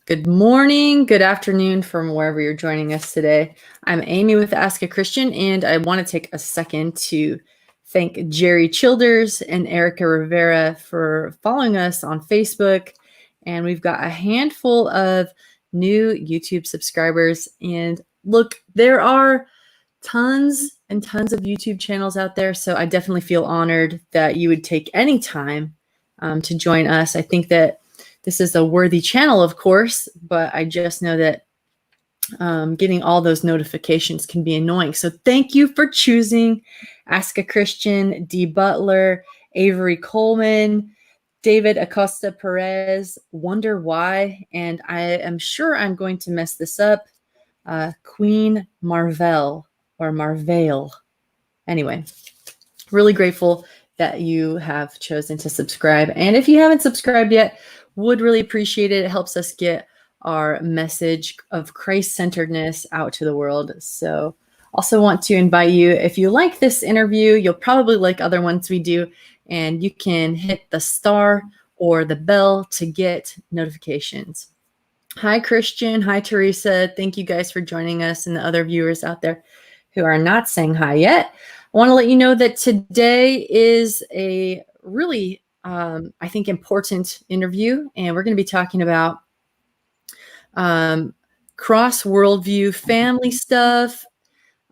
Good morning, good afternoon from wherever you're joining us today. I'm Amy with Ask a Christian, and I want to take a second to thank Jerry Childers and Erica Rivera for following us on Facebook. And we've got a handful of new YouTube subscribers. And look, there are tons and tons of YouTube channels out there, so I definitely feel honored that you would take any time to join us. I think that this is a worthy channel, of course, but I just know that getting all those notifications can be annoying. So thank you for choosing Ask a Christian, D. Butler, Avery Coleman, David Acosta Perez, Wonder Why, and I am sure I'm going to mess this up, Queen Marvel or Marvale. Anyway, really grateful that you have chosen to subscribe. And if you haven't subscribed yet, would really appreciate it. It helps us get our message of Christ-centeredness out to the world. So also want to invite you, if you like this interview, you'll probably like other ones we do, and you can hit the star or the bell to get notifications. Hi, Christian. Hi, Teresa. Thank you guys for joining us and the other viewers out there who are not saying hi yet. I want to let you know that today is a really I think important interview, and we're going to be talking about cross worldview family stuff.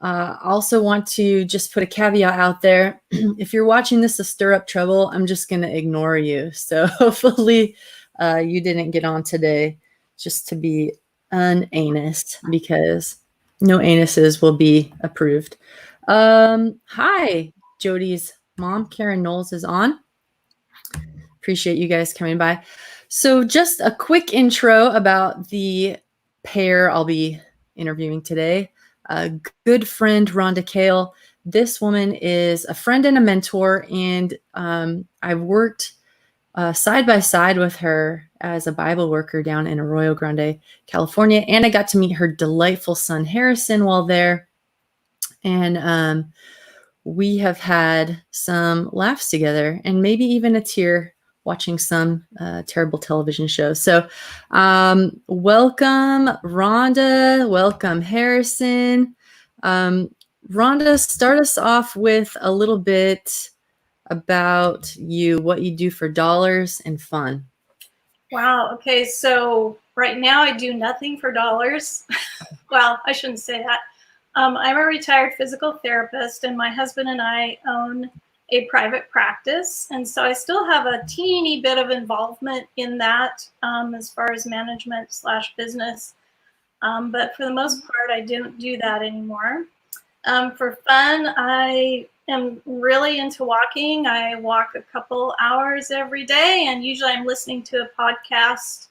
Also want to just put a caveat out there. If you're watching this to stir up trouble, I'm just going to ignore you. So hopefully you didn't get on today just to be an anus, because no anuses will be approved. Hi, Jody's mom, Karen Knowles, is on. Appreciate you guys coming by. So just a quick intro about the pair I'll be interviewing today. A good friend, Rhonda Cale. This woman is a friend and a mentor, and I've worked side by side with her as a Bible worker down in Arroyo Grande, California, and I got to meet her delightful son, Harrison, while there. And we have had some laughs together and maybe even a tear watching some terrible television shows. So welcome, Rhonda. Welcome, Harrison. Rhonda, start us off with a little bit about you, what you do for dollars and fun. Wow. Okay. So right now I do nothing for dollars. Well, I shouldn't say that. I'm a retired physical therapist, and my husband and I own a private practice. And so I still have a teeny bit of involvement in that as far as management / business. But for the most part, I don't do that anymore. For fun, I am really into walking. I walk a couple hours every day, and usually I'm listening to a podcast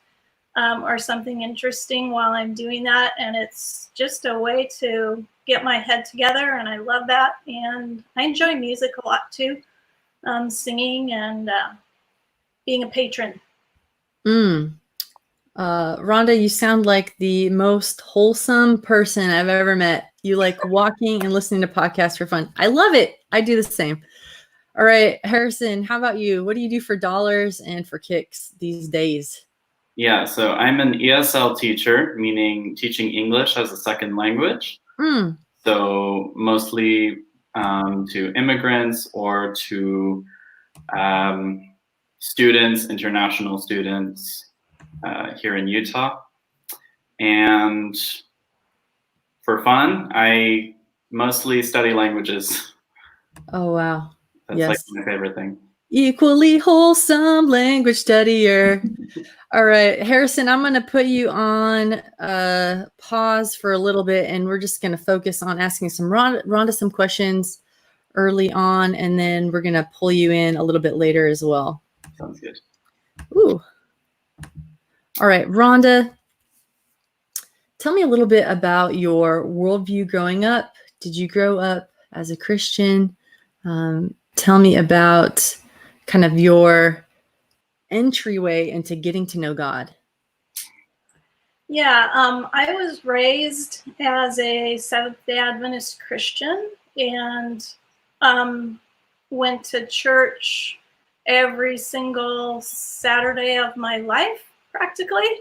or something interesting while I'm doing that. And it's just a way to get my head together, and I love that. And I enjoy music a lot too, singing and being a patron. Rhonda, you sound like the most wholesome person I've ever met. You like walking and listening to podcasts for fun. I love it. I do the same. All right, Harrison, how about you? What do you do for dollars and for kicks these days? Yeah, so I'm an ESL teacher, meaning teaching English as a second language. So mostly to immigrants or to students, international students here in Utah. And for fun, I mostly study languages. Oh, wow. That's yes. Like my favorite thing. Equally wholesome language studier. All right, Harrison, I'm going to put you on pause for a little bit, and we're just going to focus on asking some Rhonda some questions early on, and then we're going to pull you in a little bit later as well. Sounds good. Ooh. All right, Rhonda, tell me a little bit about your worldview growing up. Did you grow up as a Christian? Tell me about kind of your entryway into getting to know God. Yeah, I was raised as a Seventh-day Adventist Christian, and went to church every single Saturday of my life, practically.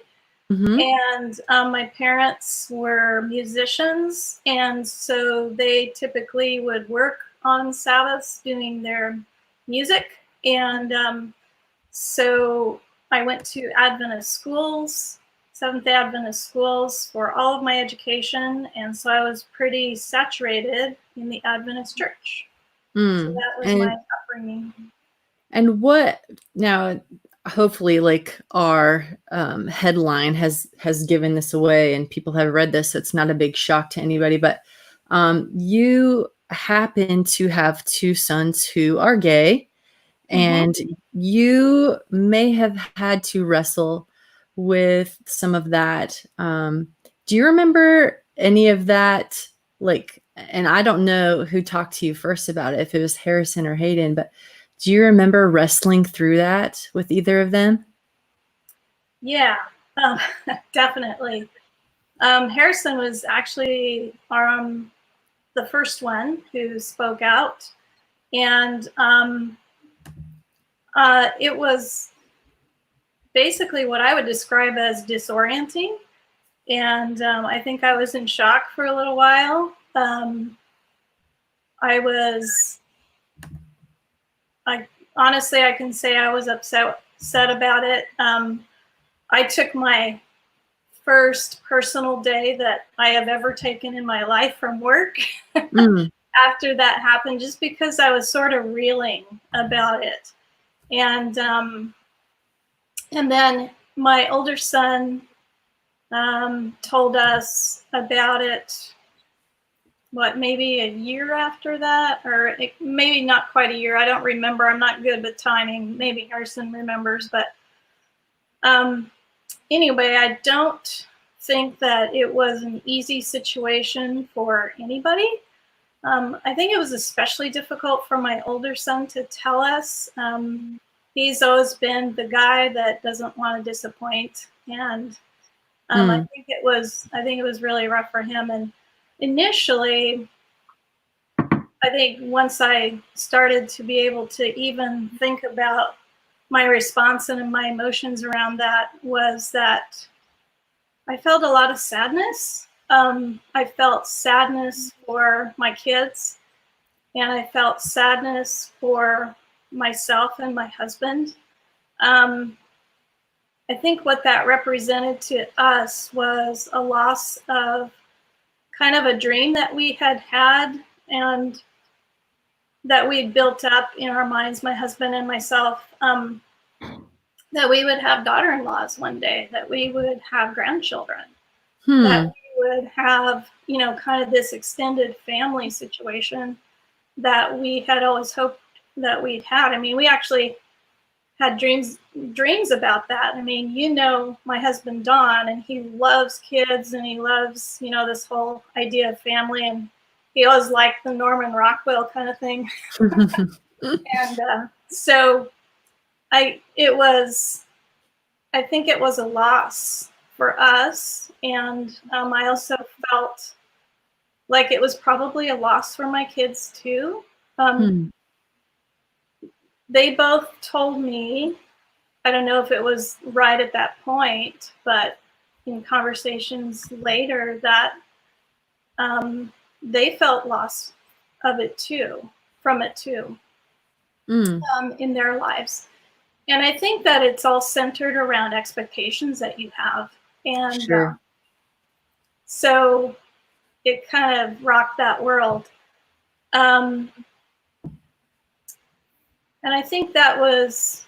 And my parents were musicians, and so they typically would work on Sabbaths doing their music. And so I went to Adventist schools, Seventh-day Adventist schools, for all of my education, and so I was pretty saturated in the Adventist church. So that was my upbringing. And what now? Hopefully, like, our headline has given this away, and people have read this, so it's not a big shock to anybody. But you happen to have two sons who are gay, and you may have had to wrestle with some of that. Do you remember any of that? Like, and I don't know who talked to you first about it, if it was Harrison or Hayden, but do you remember wrestling through that with either of them? Yeah, definitely. Harrison was actually the first one who spoke out, and it was basically what I would describe as disorienting. And I think I was in shock for a little while. Honestly, I can say I was upset about it. I took my first personal day that I have ever taken in my life from work after that happened, just because I was sort of reeling about it. And then my older son told us about it, maybe a year after that, or maybe not quite a year. I don't remember. I'm not good with timing. Maybe Harrison remembers. But anyway, I don't think that it was an easy situation for anybody. I think it was especially difficult for my older son to tell us. He's always been the guy that doesn't want to disappoint, and I think it was really rough for him. And initially, I think once I started to be able to even think about my response and my emotions around that, was that I felt a lot of sadness. I felt sadness for my kids, and I felt sadness for myself and my husband. I think what that represented to us was a loss of kind of a dream that we had had, and that we'd built up in our minds, my husband and myself, that we would have daughter-in-laws one day, that we would have grandchildren, that we would have, kind of this extended family situation that we had always hoped that we'd had. I mean, we actually had dreams about that. I mean, my husband Don, and he loves kids, and he loves, this whole idea of family, and he always liked the Norman Rockwell kind of thing. And so I think it was a loss for us, and I also felt like it was probably a loss for my kids too. They both told me, I don't know if it was right at that point, but in conversations later, that they felt loss of it too, from it too, in their lives. And I think that it's all centered around expectations that you have. And so it kind of rocked that world. And I think that was,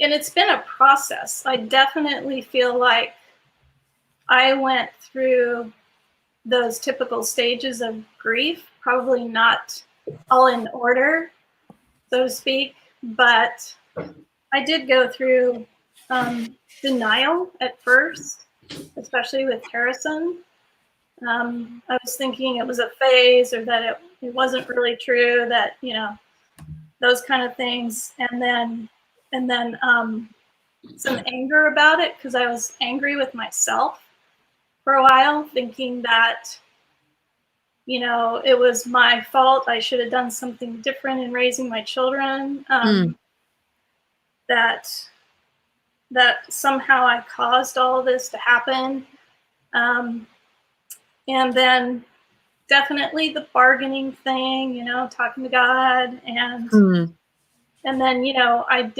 and it's been a process. I definitely feel like I went through those typical stages of grief, probably not all in order, so to speak, but I did go through denial at first, especially with Harrison. I was thinking it was a phase, or that it wasn't really true, that, those kind of things. And then some anger about it, because I was angry with myself for a while, thinking that, it was my fault. I should have done something different in raising my children. That that somehow I caused all of this to happen. And then definitely the bargaining thing, you know, talking to God, and then, you know, I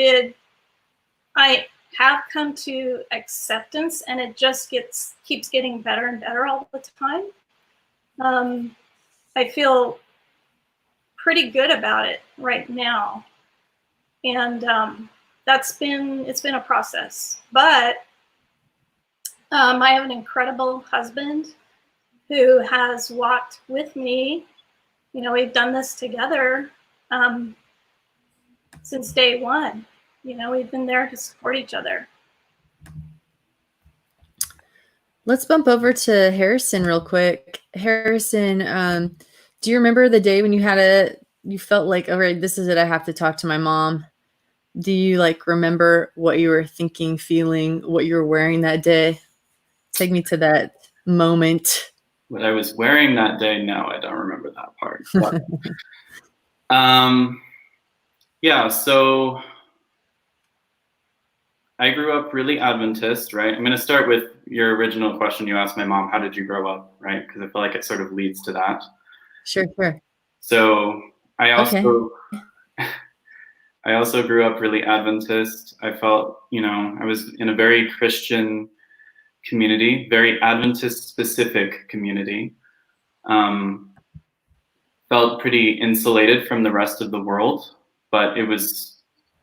have come to acceptance, and it just keeps getting better and better all the time. I feel pretty good about it right now, and it's been a process. But I have an incredible husband who has walked with me. You know, we've done this together since day one. You know, we've been there to support each other. Let's bump over to Harrison real quick. Harrison, do you remember the day when you felt like, all right, this is it, I have to talk to my mom? Do you like remember what you were thinking, feeling, what you were wearing that day? Take me to that moment. What I was wearing that day? No, I don't remember that part. But, yeah, so I grew up really Adventist, right? I'm going to start with your original question you asked my mom, how did you grow up, right? Because I feel like it sort of leads to that. Sure. So I also grew up really Adventist. I felt, you know, I was in a very Christian community, very Adventist specific community. Felt pretty insulated from the rest of the world, but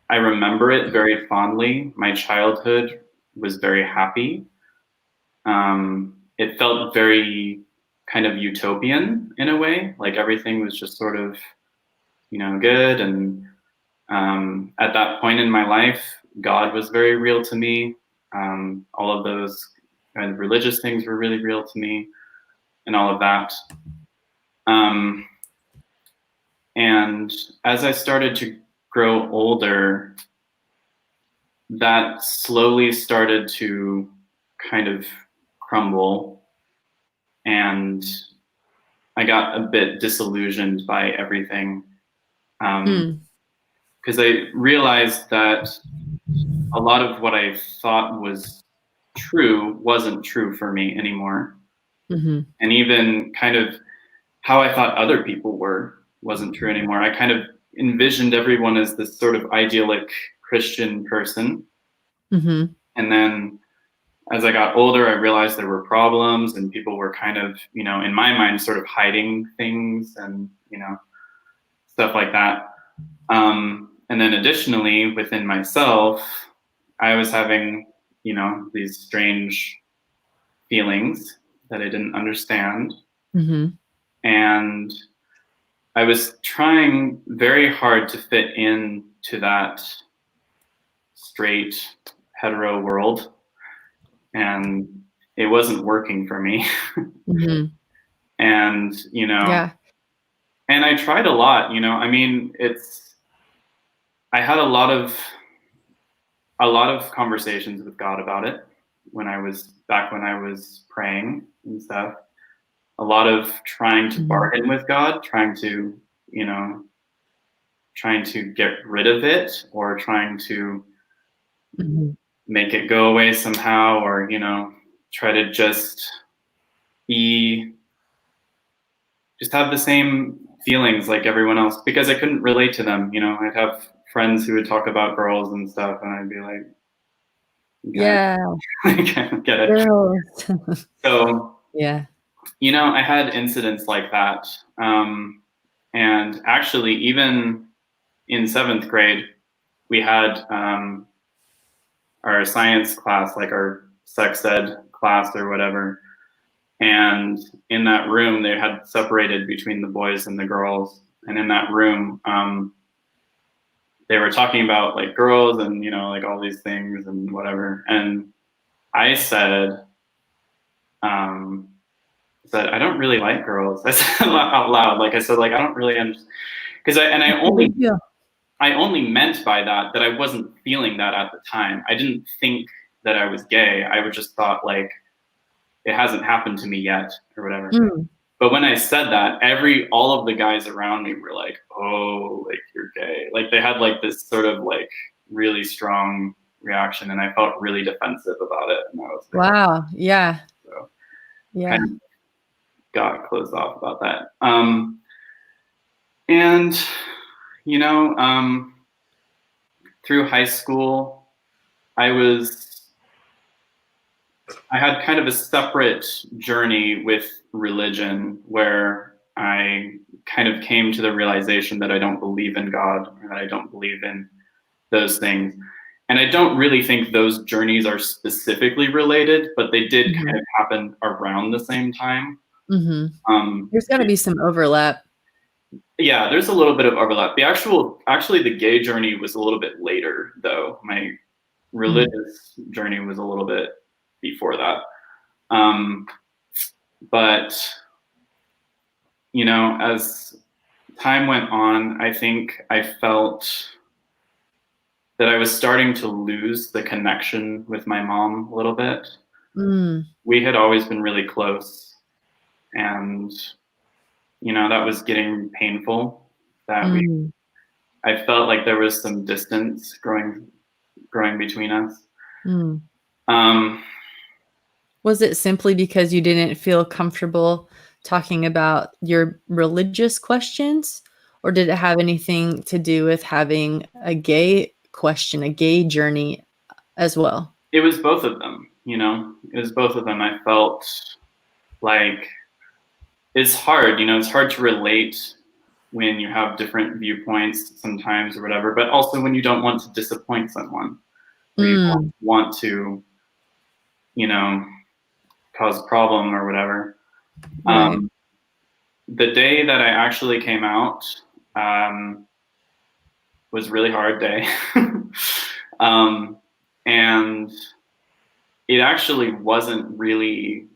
I remember it very fondly. My childhood was very happy. It felt very kind of utopian in a way, like everything was just sort of, you know, good. And at that point in my life, God was very real to me. All of those kind of religious things were really real to me, and all of that. And as I started to grow older, that slowly started to kind of crumble, and I got a bit disillusioned by everything, because I realized that a lot of what I thought was true wasn't true for me anymore. And even kind of how I thought other people wasn't true anymore. I kind of envisioned everyone as this sort of idyllic Christian person. And then as I got older, I realized there were problems, and people were kind of, you know, in my mind, sort of hiding things and, you know, stuff like that. And then additionally, within myself, I was having, you know, these strange feelings that I didn't understand. And I was trying very hard to fit into that straight hetero world, and it wasn't working for me. And, you know, and I tried a lot, you know, I mean, I had a lot of conversations with God about it when I was praying and stuff. A lot of trying to bargain with God, trying to get rid of it, or trying to make it go away somehow, or, you know, try to just have the same feelings like everyone else, because I couldn't relate to them. You know, I'd have friends who would talk about girls and stuff, and I'd be like, I can't get it. Girls. So, you know, I had incidents like that. And actually, even in 7th grade, we had our science class, like our sex ed class or whatever. And in that room, they had separated between the boys and the girls. And in that room, they were talking about like girls and, you know, like all these things and whatever. And I said, I don't really like girls. I said out loud, like I said, like I don't really understand, because I only meant by that I wasn't feeling that at the time. I didn't think that I was gay. I just thought like it hasn't happened to me yet or whatever. But when I said that, all of the guys around me were like, "Oh, like you're gay." Like they had like this sort of like really strong reaction, and I felt really defensive about it. And I was like, wow. Yeah. so Yeah. kind of got closed off about that. And, you know, through high school, I had kind of a separate journey with religion where I kind of came to the realization that I don't believe in God, or that I don't believe in those things. And I don't really think those journeys are specifically related, but they did Mhm. kind of happen around the same time. There's got to be some overlap. Yeah, there's a little bit of overlap. Actually, the gay journey was a little bit later, though. My religious journey was a little bit before that. But, you know, as time went on, I think I felt that I was starting to lose the connection with my mom a little bit. We had always been really close, and, you know, that was getting painful. I felt like there was some distance growing between us. Was it simply because you didn't feel comfortable talking about your religious questions, or did it have anything to do with having a gay question, a gay journey as well? It was both of them, you know. It was both of them. I felt like it's hard, you know, it's hard to relate when you have different viewpoints sometimes or whatever, but also when you don't want to disappoint someone, or you don't want to, you know, cause a problem or whatever. Right. The day that I actually came out was a really hard day. And it actually wasn't really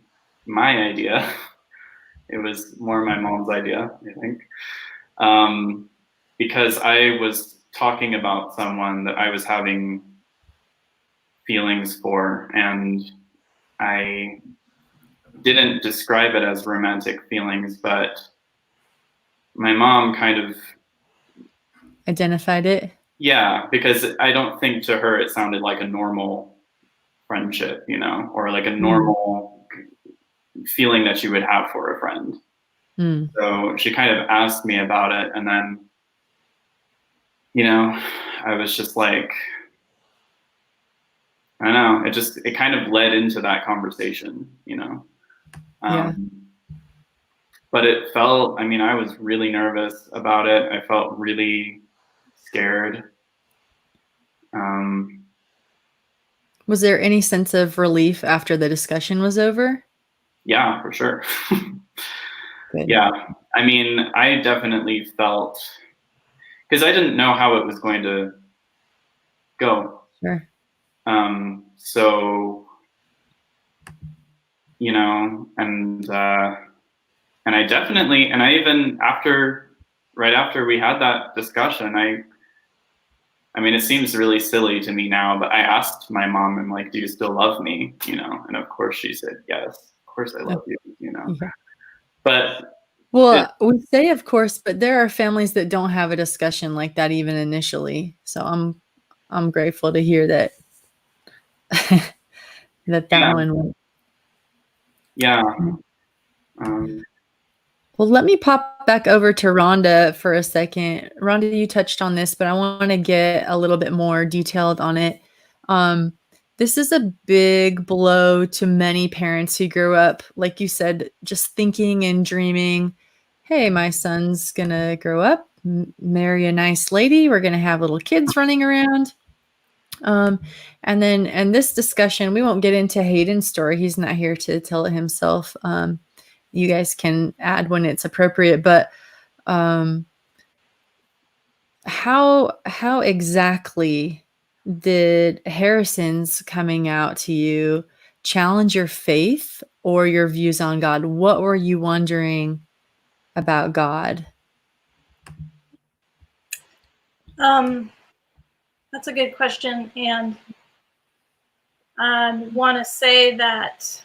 my idea. It was more my mom's idea, I think. Because I was talking about someone that I was having feelings for, and I didn't describe it as romantic feelings, but my mom kind of identified it. Yeah, because I don't think to her it sounded like a normal friendship, you know, or like a normal feeling that you would have for a friend. So she kind of asked me about it, and then, you know, I was just like, I don't know, it kind of led into that conversation, you know. But it felt, I mean, I was really nervous about it. I felt really scared. Was there any sense of relief after the discussion was over? Yeah, for sure. Good. Yeah, I mean, I definitely felt, because I didn't know how it was going to go. Sure. So, you know, and I definitely, and I even right after we had that discussion, I mean, it seems really silly to me now, but I asked my mom, I'm like, do you still love me? You know, and of course she said, yes, of course I love you, you know. Yeah. But well, we say of course, but there are families that don't have a discussion like that even initially. So I'm grateful to hear that that one went. Yeah. Well, let me pop back over to Rhonda for a second. Rhonda, you touched on this, but I want to get a little bit more detailed on it. This is a big blow to many parents who grew up, like you said, just thinking and dreaming, hey, my son's going to grow up, marry a nice lady. We're going to have little kids running around. And this discussion, we won't get into Hayden's story. He's not here to tell it himself. You guys can add when it's appropriate, but how exactly did Harrison's coming out to you challenge your faith or your views on God? What were you wondering about God? That's a good question, and I want to say that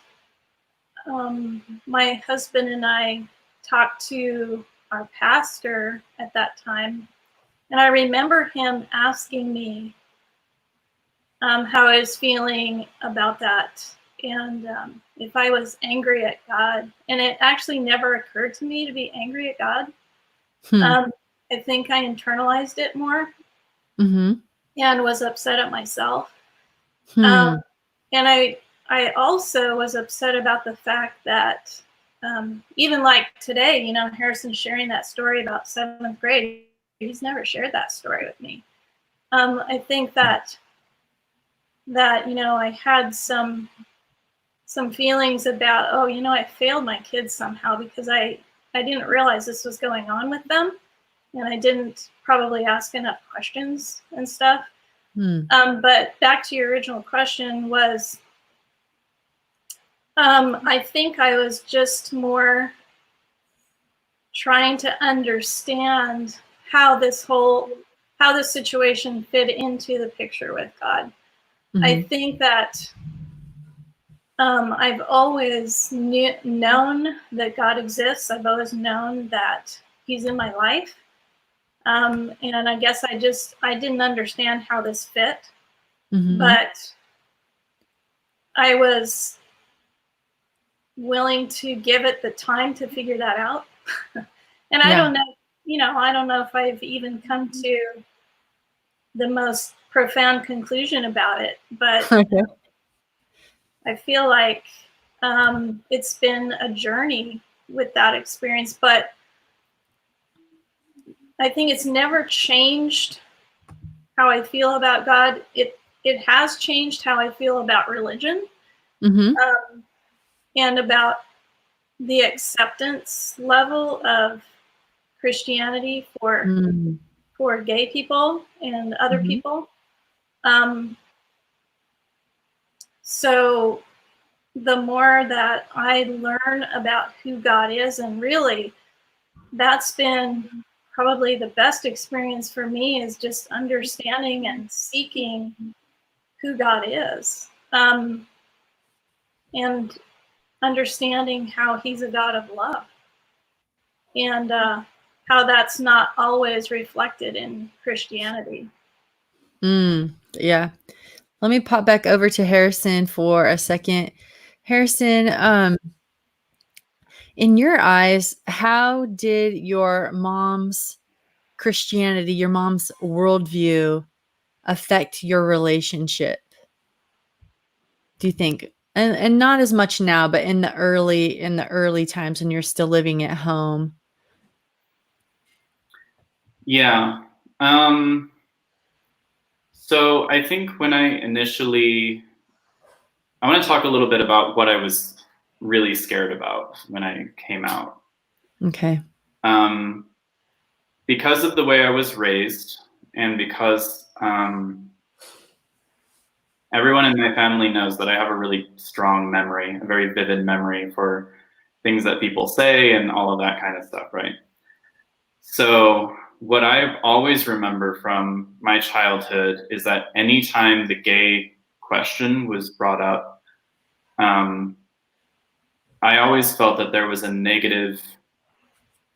my husband and I talked to our pastor at that time, and I remember him asking me, how I was feeling about that, and if I was angry at God. And it actually never occurred to me to be angry at God. I think I internalized it more and was upset at myself. And I also was upset about the fact that even like today, you know, Harrison sharing that story about 7th grade, he's never shared that story with me. I think that you know, I had some feelings about, oh, you know, I failed my kids somehow because I didn't realize this was going on with them, and I didn't probably ask enough questions and stuff. But back to your original question was, I think I was just more trying to understand how this situation fit into the picture with God. I think that I've always known that God exists. I've always known that He's in my life. And I guess I didn't understand how this fit. But I was willing to give it the time to figure that out. And I don't know, you know, I don't know if I've even come to the most profound conclusion about it, but I feel like it's been a journey with that experience, but I think it's never changed how I feel about God. It has changed how I feel about religion, and about the acceptance level of Christianity for gay people and other people. So the more that I learn about who God is, and really that's been probably the best experience for me, is just understanding and seeking who God is, and understanding how He's a God of love, and how that's not always reflected in Christianity. Yeah. Let me pop back over to Harrison for a second. Harrison, in your eyes, how did your mom's Christianity, your mom's worldview, affect your relationship? Do you think? And not as much now, but in the early times when you're still living at home. Yeah. So I think when I want to talk a little bit about what I was really scared about when I came out. Okay. Because of the way I was raised, and because everyone in my family knows that I have a really strong memory, a very vivid memory for things that people say and all of that kind of stuff, right? So what I always remember from my childhood is that anytime the gay question was brought up, I always felt that there was a negative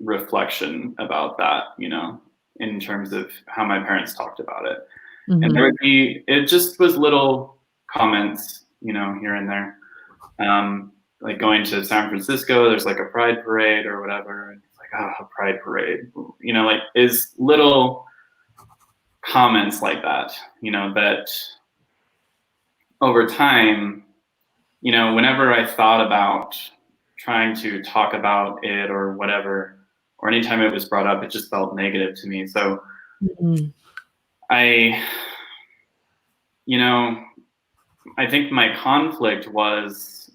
reflection about that, you know, in terms of how my parents talked about it. And there would be, it just was little comments, you know, here and there. Like going to San Francisco, there's like a pride parade or whatever. And it's like, oh, a pride parade, you know, like is little comments like that, you know, that over time, you know, whenever I thought about trying to talk about it or whatever, or anytime it was brought up, it just felt negative to me. So you know, I think my conflict was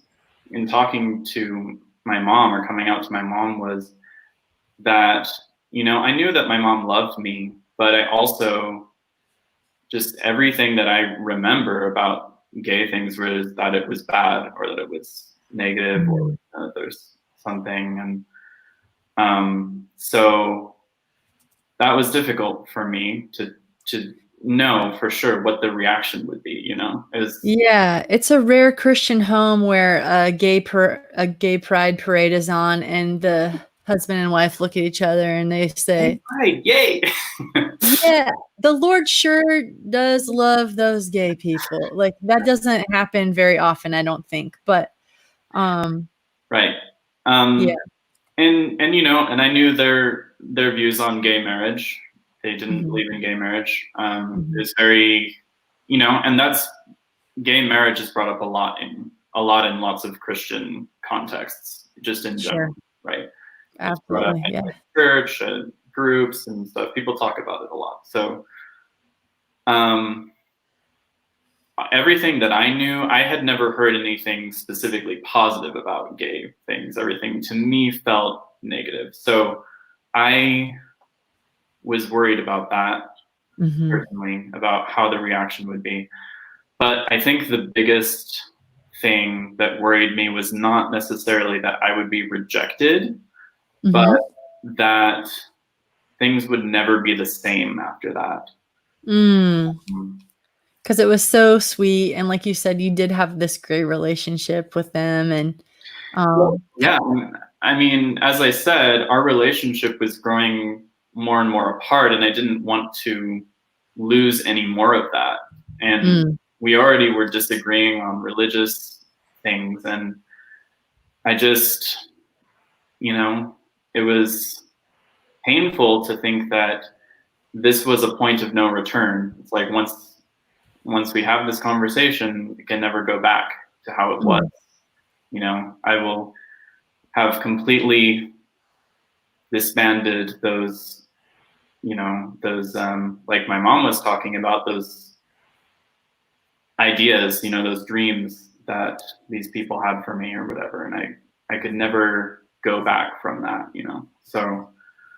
in talking to my mom, or coming out to my mom, was that, you know, I knew that my mom loved me, but I also, just everything that I remember about gay things was that it was bad, or that it was negative, or there's something. And so that was difficult for me to know for sure what the reaction would be, you know. Yeah, it's a rare Christian home where a gay pride parade is on, and the husband and wife look at each other and they say, "Right, yay!" yeah, the Lord sure does love those gay people. Like that doesn't happen very often, I don't think. But right. yeah. And and I knew their views on gay marriage. They didn't Mhm. believe in gay marriage. Mhm. It's very, and that's gay marriage is brought up a lot in lots of Christian contexts, just in Sure. general, right? It's brought up Absolutely. in Yeah. church and groups and stuff. People talk about it a lot. So, everything that I knew, I had never heard anything specifically positive about gay things. Everything to me felt negative. So I was worried about that, personally, about how the reaction would be. But I think the biggest thing that worried me was not necessarily that I would be rejected, but that things would never be the same after that. Because it was so sweet, and like you said, you did have this great relationship with them, and Yeah, I mean, as I said, our relationship was growing more and more apart, and I didn't want to lose any more of that. And we already were disagreeing on religious things, and I just, it was painful to think that this was a point of no return. It's like once we have this conversation, it can never go back to how it was. I will have completely disbanded those, like my mom was talking about, those ideas, those dreams that these people had for me or whatever. And I could never go back from that, so.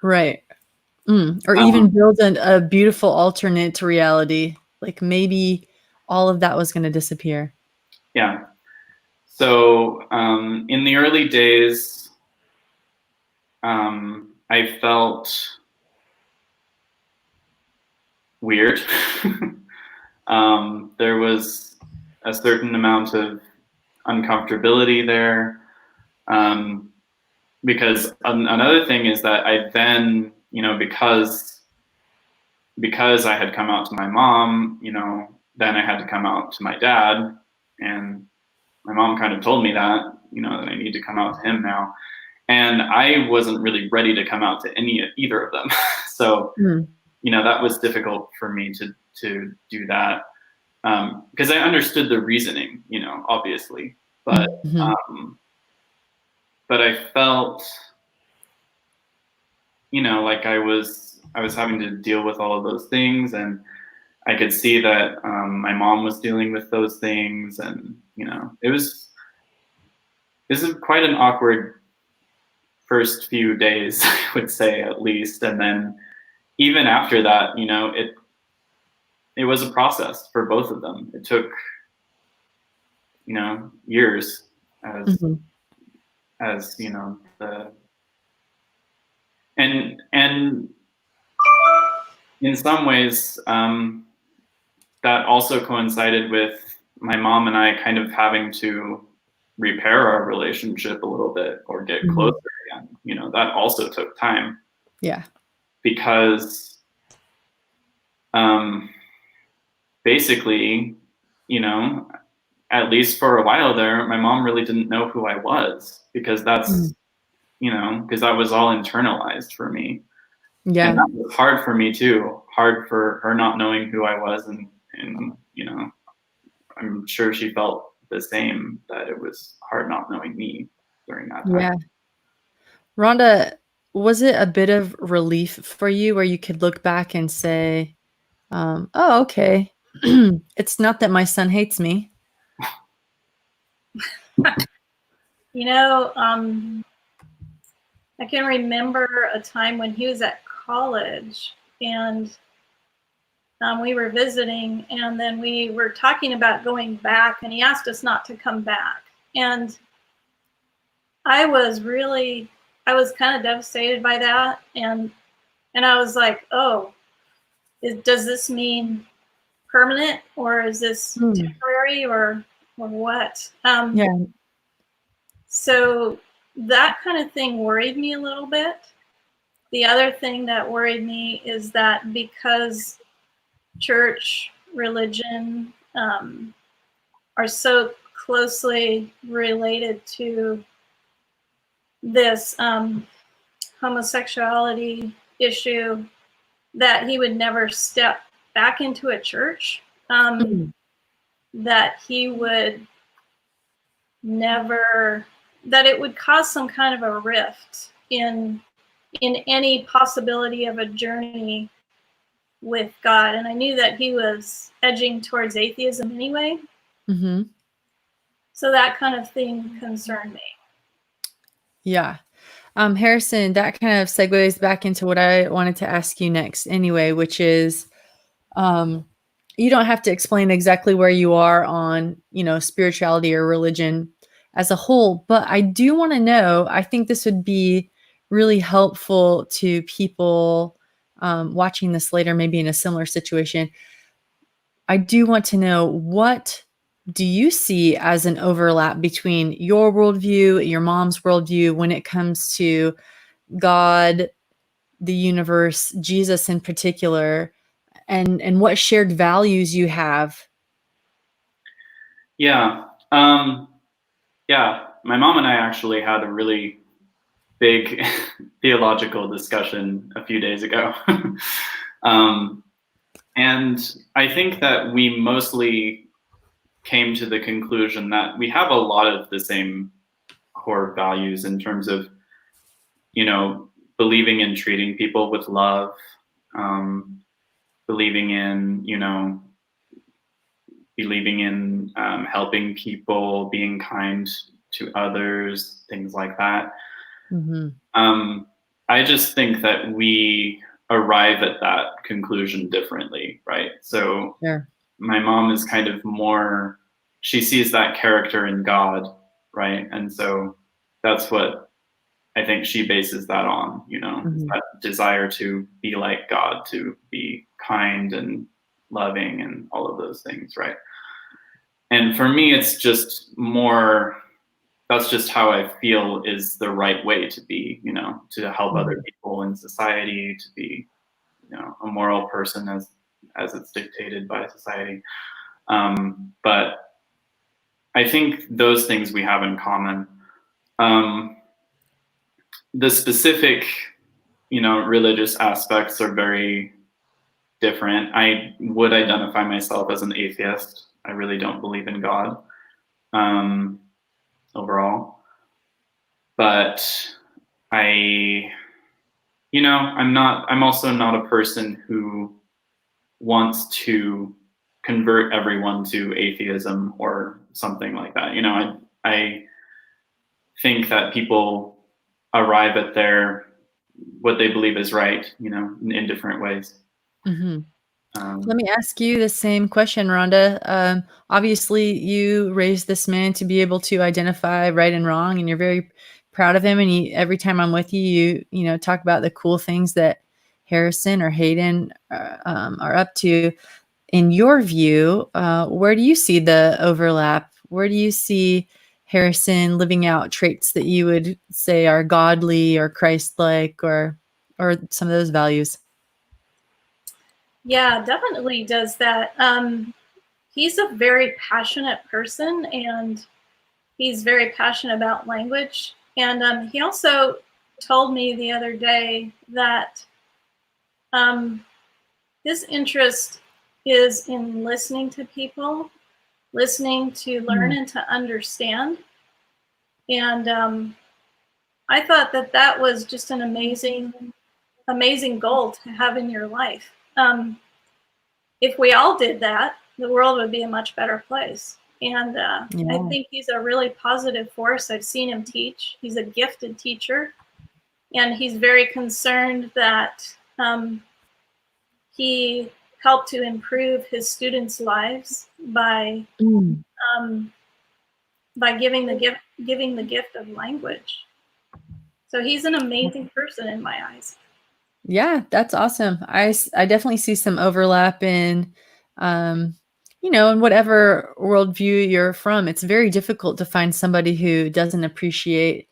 right. Or even build a beautiful alternate reality. Like maybe all of that was going to disappear. Yeah. So in the early days, I felt weird. There was a certain amount of uncomfortability there. Because another thing is that I then, because I had come out to my mom, then I had to come out to my dad, and my mom kind of told me that, that I need to come out to him now. And I wasn't really ready to come out to either of them. So, that was difficult for me to do that. Because I understood the reasoning, obviously, but I felt, like I was having to deal with all of those things, and I could see that my mom was dealing with those things, and it was quite an awkward first few days, I would say, at least, and then even after that, it was a process for both of them. It took years as the and in some ways that also coincided with my mom and I kind of having to repair our relationship a little bit or get closer again. That also took time. Yeah. Because basically, at least for a while there, my mom really didn't know who I was, because that's, because that was all internalized for me. Yeah. And that was hard for me too. Hard for her not knowing who I was, and I'm sure she felt the same, that it was hard not knowing me during that time. Yeah. Rhonda, was it a bit of relief for you where you could look back and say, oh, okay, it's not that my son hates me? I can remember a time when he was at college, and we were visiting, and then we were talking about going back, and he asked us not to come back. And I was kind of devastated by that. And I was like, oh, does this mean permanent, or is this temporary, or what? Yeah. So that kind of thing worried me a little bit. The other thing that worried me is that because church, religion are so closely related to this homosexuality issue, that he would never step back into a church, that he would never, that it would cause some kind of a rift in any possibility of a journey with God. And I knew that he was edging towards atheism anyway. Mm-hmm. So that kind of thing concerned me. Yeah. Harrison, that kind of segues back into what I wanted to ask you next anyway, which is, you don't have to explain exactly where you are on, spirituality or religion as a whole, but I do want to know, I think this would be really helpful to people watching this later, maybe in a similar situation. I do want to know, what do you see as an overlap between your worldview, your mom's worldview, when it comes to God, the universe, Jesus in particular, and what shared values you have? Yeah. Yeah. My mom and I actually had a really big theological discussion a few days ago. And I think that we mostly came to the conclusion that we have a lot of the same core values in terms of, believing in treating people with love, believing in, helping people, being kind to others, things like that. Mm-hmm. I just think that we arrive at that conclusion differently, right? So Sure. my mom is kind of more, she sees that character in God, right? And so that's what I think she bases that on, Mm-hmm. that desire to be like God, to be kind and loving and all of those things, right? And for me, it's just more, that's just how I feel is the right way to be, to help other people in society, to be, a moral person as it's dictated by society. But I think those things we have in common. The specific, religious aspects are very different. I would identify myself as an atheist. I really don't believe in God, overall. But I'm also not a person who wants to convert everyone to atheism or something like that. I think that people arrive at what they believe is right, in different ways. Mm-hmm. Let me ask you the same question, Rhonda. Obviously, you raised this man to be able to identify right and wrong, and you're very proud of him. And every time I'm with you, you talk about the cool things that Harrison or Hayden are up to. In your view, where do you see the overlap? Where do you see Harrison living out traits that you would say are godly or Christ-like, or some of those values? Yeah, definitely does that. He's a very passionate person, and he's very passionate about language. And he also told me the other day that his interest is in listening to people, listening to learn and to understand. And I thought that was just an amazing goal to have in your life. If we all did that, the world would be a much better place. And I think he's a really positive force. I've seen him teach. He's a gifted teacher, and he's very concerned that he helped to improve his students' lives by giving the gift of language. So he's an amazing person in my eyes. Yeah, that's awesome. I definitely see some overlap in, in whatever worldview you're from. It's very difficult to find somebody who doesn't appreciate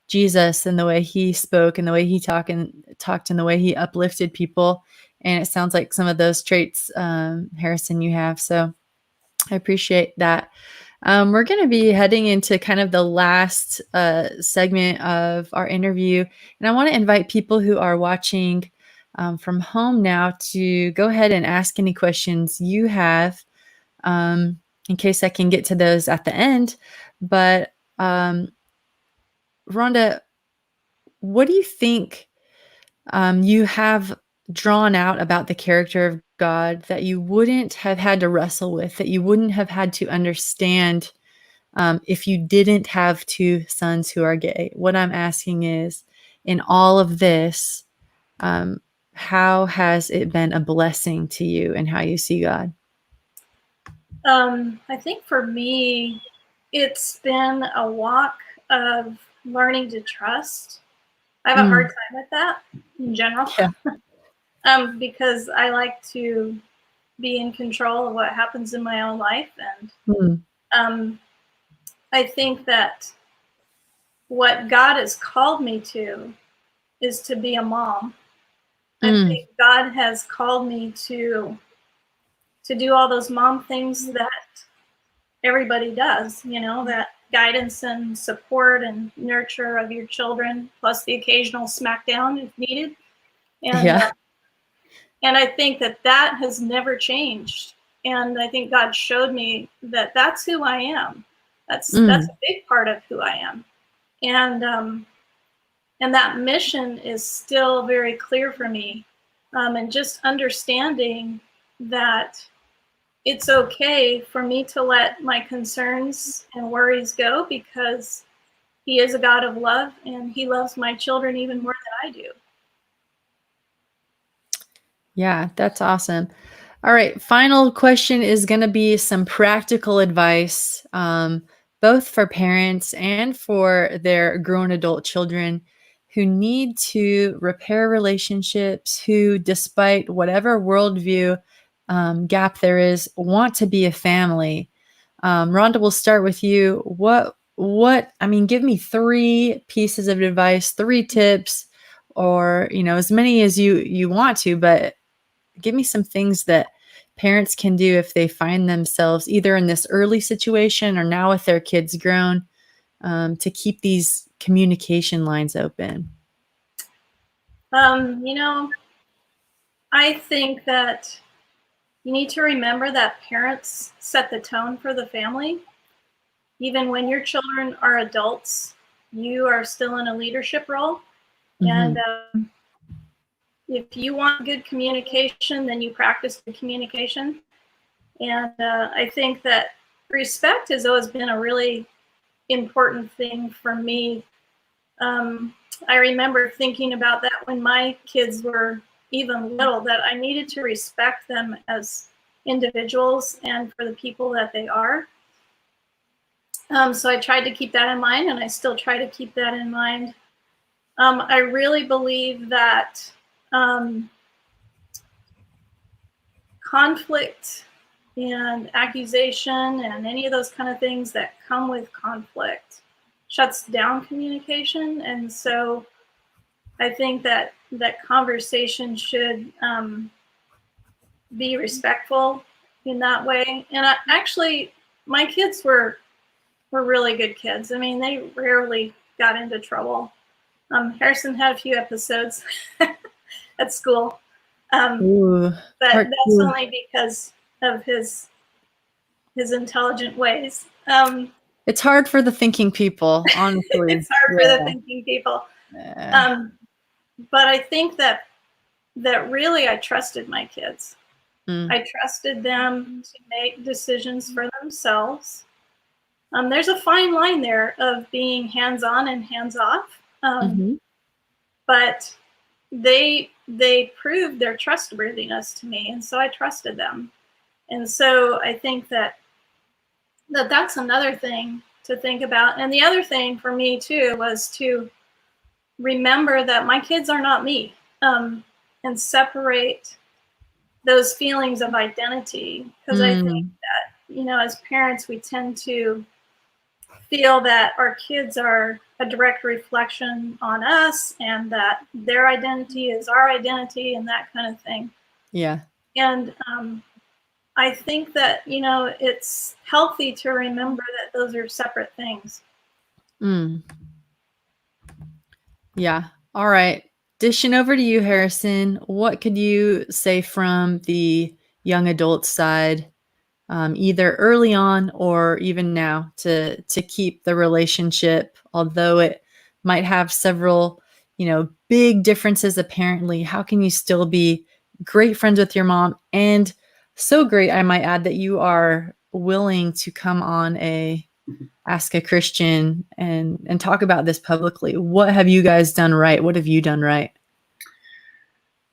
Jesus and the way he spoke and the way he talked and the way he uplifted people. And it sounds like some of those traits, Harrison, you have. So I appreciate that. We're going to be heading into kind of the last segment of our interview. And I want to invite people who are watching from home now to go ahead and ask any questions you have, in case I can get to those at the end. But Rhonda, what do you think you have drawn out about the character of God that you wouldn't have had to wrestle with, that you wouldn't have had to understand if you didn't have two sons who are gay? What I'm asking is, in all of this, how has it been a blessing to you and how you see God? I think for me, it's been a walk of learning to trust. I have a hard time with that in general. Yeah. Because I like to be in control of what happens in my own life. And I think that what God has called me to is to be a mom. I think God has called me to do all those mom things that everybody does, that guidance and support and nurture of your children, plus the occasional smackdown if needed. And I think that has never changed. And I think God showed me that that's who I am. That's a big part of who I am. And that mission is still very clear for me. And just understanding that it's okay for me to let my concerns and worries go, because he is a God of love and he loves my children even more than I do. Yeah, that's awesome. All right. Final question is going to be some practical advice, both for parents and for their grown adult children who need to repair relationships, who, despite whatever worldview gap there is, want to be a family. Rhonda, we'll start with you. Give me 3 pieces of advice, 3 tips, or, as many as you want to, but give me some things that parents can do if they find themselves either in this early situation or now with their kids grown, to keep these communication lines open. I think that you need to remember that parents set the tone for the family. Even when your children are adults, you are still in a leadership role. And if you want good communication, then you practice good communication. And I think that respect has always been a really important thing for me. I remember thinking about that when my kids were even little, that I needed to respect them as individuals and for the people that they are. So I tried to keep that in mind, and I still try to keep that in mind. I really believe that conflict and accusation and any of those kind of things that come with conflict shuts down communication. And so I think that conversation should be respectful in that way. And my kids were really good kids. I mean, they rarely got into trouble. Harrison had a few episodes at school, but that's only because of his intelligent ways. It's hard for the thinking people, honestly. It's hard for the thinking people. But I think that really I trusted my kids. I trusted them to make decisions for themselves. There's a fine line there of being hands-on and hands-off. But they proved their trustworthiness to me, and so I trusted them. And so I think that's another thing to think about. And the other thing for me too was to remember that my kids are not me, and separate those feelings of identity, because I think that as parents we tend to feel that our kids are a direct reflection on us, and that their identity is our identity, and that kind of thing. Yeah. And I think that, it's healthy to remember that those are separate things. Yeah. All right. Dishing over to you, Harrison. What could you say from the young adult side, either early on or even now, to keep the relationship, although it might have several, big differences apparently? How can you still be great friends with your mom, and so great, I might add, that you are willing to come on a Ask a Christian and talk about this publicly? What have you guys done right? What have you done right?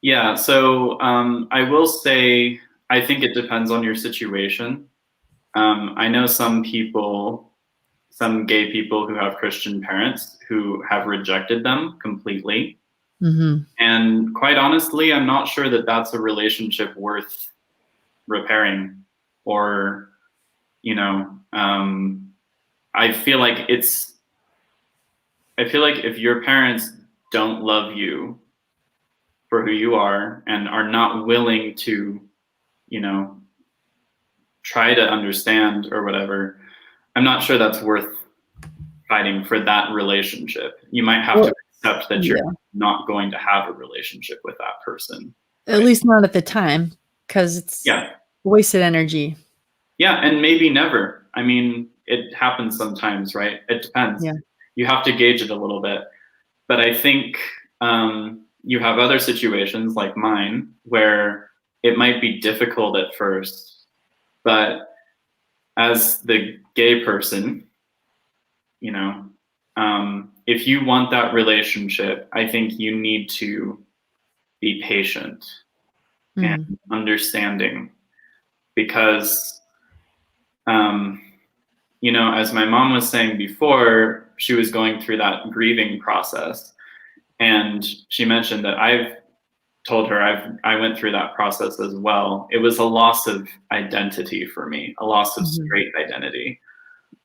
Yeah, so I will say, I think it depends on your situation. I know some people, some gay people who have Christian parents who have rejected them completely. Mm-hmm. And quite honestly, I'm not sure that that's a relationship worth repairing, or, I feel like if your parents don't love you for who you are and are not willing to, try to understand or whatever, I'm not sure that's worth fighting for that relationship. You might have to accept that you're not going to have a relationship with that person. At least not at the time, because it's wasted energy. Yeah, and maybe never. I mean, it happens sometimes, right? It depends. Yeah. You have to gauge it a little bit. But I think you have other situations like mine where it might be difficult at first, but as the gay person, if you want that relationship, I think you need to be patient and understanding, because as my mom was saying before, she was going through that grieving process, and she mentioned that I've told her I went through that process as well. It was a loss of identity for me, a loss of straight identity,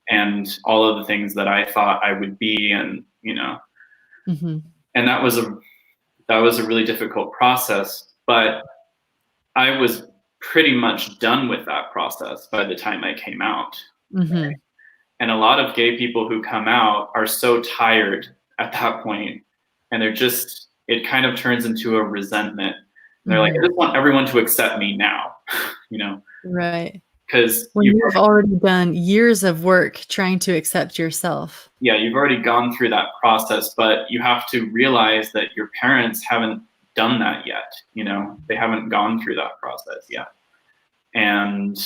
and all of the things that I thought I would be, and and that was a really difficult process, but I was pretty much done with that process by the time I came out. Right? And a lot of gay people who come out are so tired at that point, and it kind of turns into a resentment. They're like, I just want everyone to accept me now, Right. Because you've already done years of work trying to accept yourself. Yeah, you've already gone through that process, but you have to realize that your parents haven't done that yet. They haven't gone through that process yet. And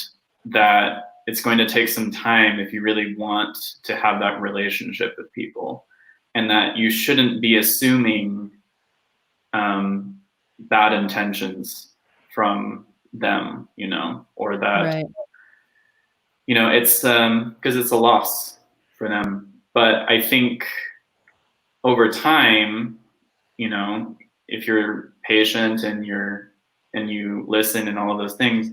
that it's going to take some time if you really want to have that relationship with people, and that you shouldn't be assuming bad intentions from them, or that, it's because it's a loss for them. But I think over time, if you're patient and you listen and all of those things,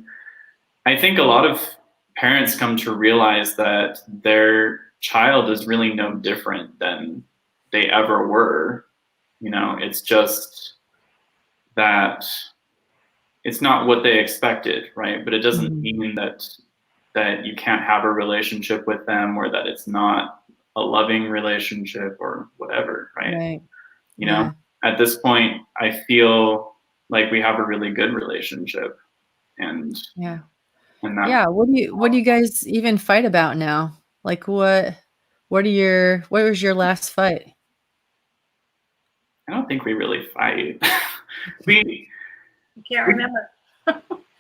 I think a lot of parents come to realize that their child is really no different than they ever were. It's just that it's not what they expected, right? But it doesn't mean that you can't have a relationship with them, or that it's not a loving relationship or whatever, right? At this point, I feel like we have a really good relationship, and what do you guys even fight about now? Like what was your last fight? I don't think we really fight. I can't remember.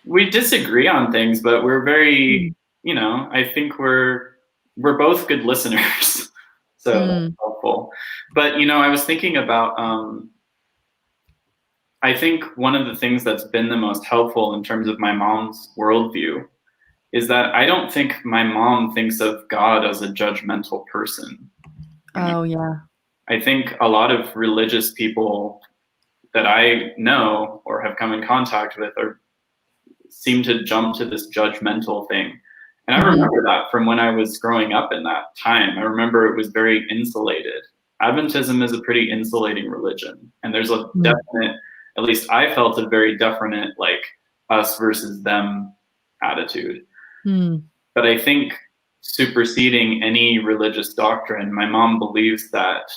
We disagree on things, but we're very, I think we're both good listeners. So that's helpful. But, I was thinking about, I think one of the things that's been the most helpful in terms of my mom's worldview is that I don't think my mom thinks of God as a judgmental person. Oh, yeah. I think a lot of religious people that I know or have come in contact with seem to jump to this judgmental thing. And I remember that from when I was growing up in that time. I remember it was very insulated. Adventism is a pretty insulating religion. And there's a definite, at least I felt a very definite, like, us versus them attitude. But I think superseding any religious doctrine, my mom believes that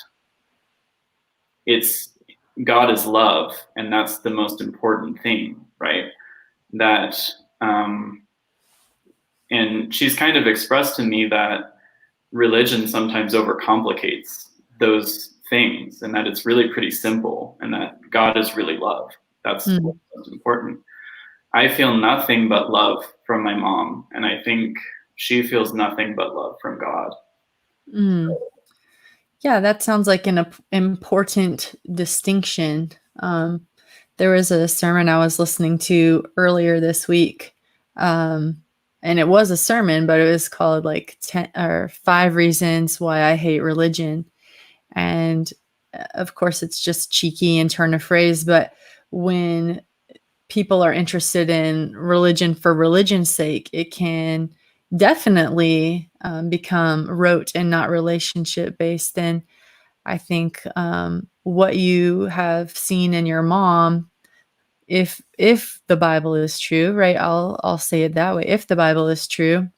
God is love, and that's the most important thing, right? That, and she's kind of expressed to me that religion sometimes overcomplicates those things, and that it's really pretty simple, and that God is really love. That's what's important. I feel nothing but love from my mom, and I think she feels nothing but love from God. Yeah, that sounds like an important distinction. There was a sermon I was listening to earlier this week, and it was a sermon, but it was called like 10 or 5 Reasons Why I Hate Religion. And of course, it's just cheeky and turn of phrase, but when people are interested in religion for religion's sake, it can definitely become rote and not relationship based. And I think what you have seen in your mom, if the Bible is true, right? I'll say it that way. If the Bible is true,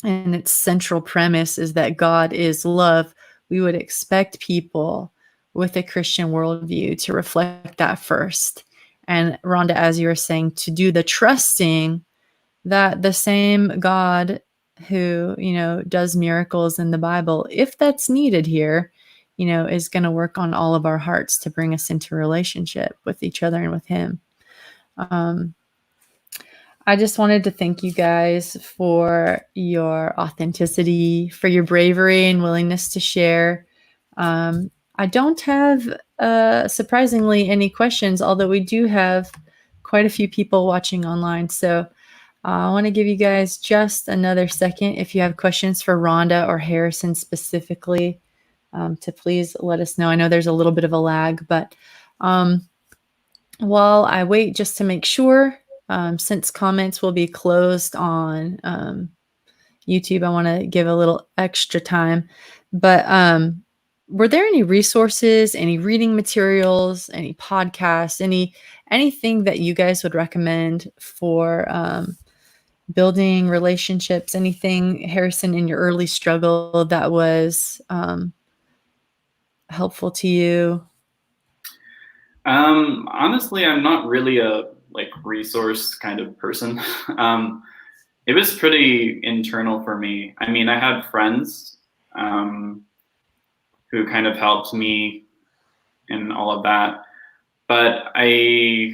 and its central premise is that God is love, we would expect people with a Christian worldview to reflect that first. And Rhonda, as you were saying, to do the trusting that the same God who, does miracles in the Bible, if that's needed here, is going to work on all of our hearts to bring us into relationship with each other and with Him. I just wanted to thank you guys for your authenticity, for your bravery and willingness to share. I don't have, surprisingly, any questions, although we do have quite a few people watching online. So I want to give you guys just another second if you have questions for Rhonda or Harrison specifically, to please let us know. I know there's a little bit of a lag, but while I wait just to make sure, since comments will be closed on YouTube, I want to give a little extra time. But were there any resources, any reading materials, any podcasts, anything that you guys would recommend for building relationships? Anything, Harrison, in your early struggle that was helpful to you? Honestly, I'm not really a resource kind of person. It was pretty internal for me. I mean, I had friends who kind of helped me in all of that, but I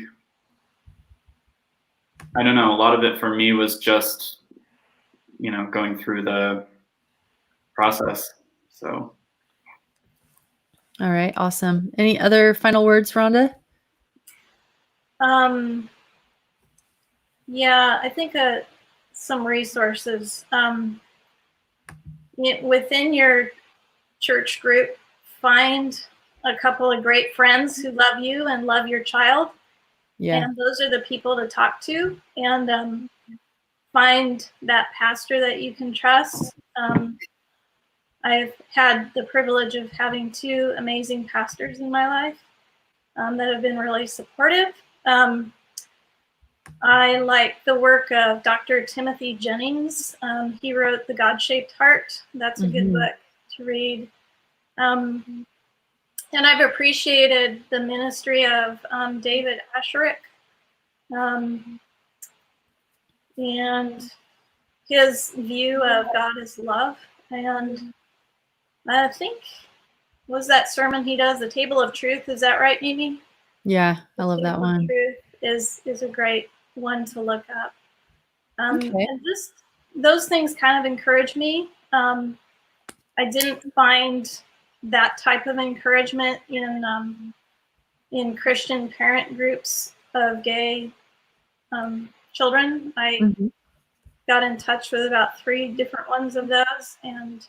don't know. A lot of it for me was just, going through the process. So. All right, awesome. Any other final words, Rhonda? Yeah, I think some resources within your church group. Find a couple of great friends who love you and love your child. Yeah. And those are the people to talk to. And find that pastor that you can trust. I've had the privilege of having 2 amazing pastors in my life that have been really supportive. I like the work of Dr. Timothy Jennings. He wrote The God-Shaped Heart. That's a good book to read. And I've appreciated the ministry of David Asherik and his view of God as love. And I think, was that sermon he does, The Table of Truth? Is that right, Mimi? Yeah, I love that one. Truth is a great one to look up. Okay. And just those things kind of encourage me. I didn't find that type of encouragement in Christian parent groups of gay children. I got in touch with about 3 different ones of those, and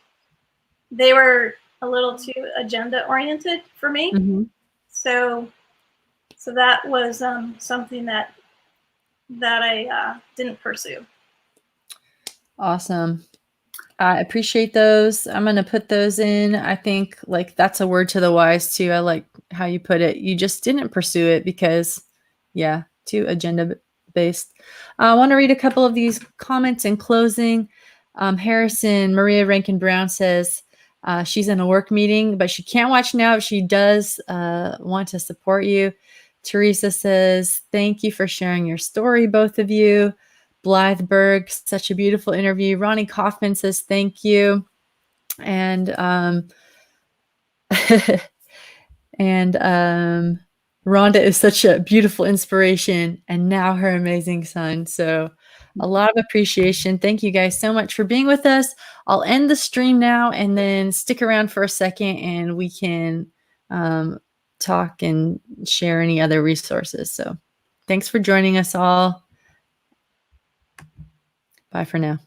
they were a little too agenda oriented for me. So that was something that I didn't pursue. Awesome. I appreciate those. I'm going to put those in. I think like that's a word to the wise too. I like how you put it. You just didn't pursue it because, yeah, too agenda based. I want to read a couple of these comments in closing. Harrison Maria Rankin Brown says she's in a work meeting, but she can't watch now. She does want to support you. Teresa says, thank you for sharing your story, both of you. Blytheberg, such a beautiful interview. Ronnie Kaufman says, thank you. And and Rhonda is such a beautiful inspiration, and now her amazing son. So a lot of appreciation. Thank you guys so much for being with us. I'll end the stream now and then stick around for a second and we can talk and share any other resources. So thanks for joining us all. Bye for now.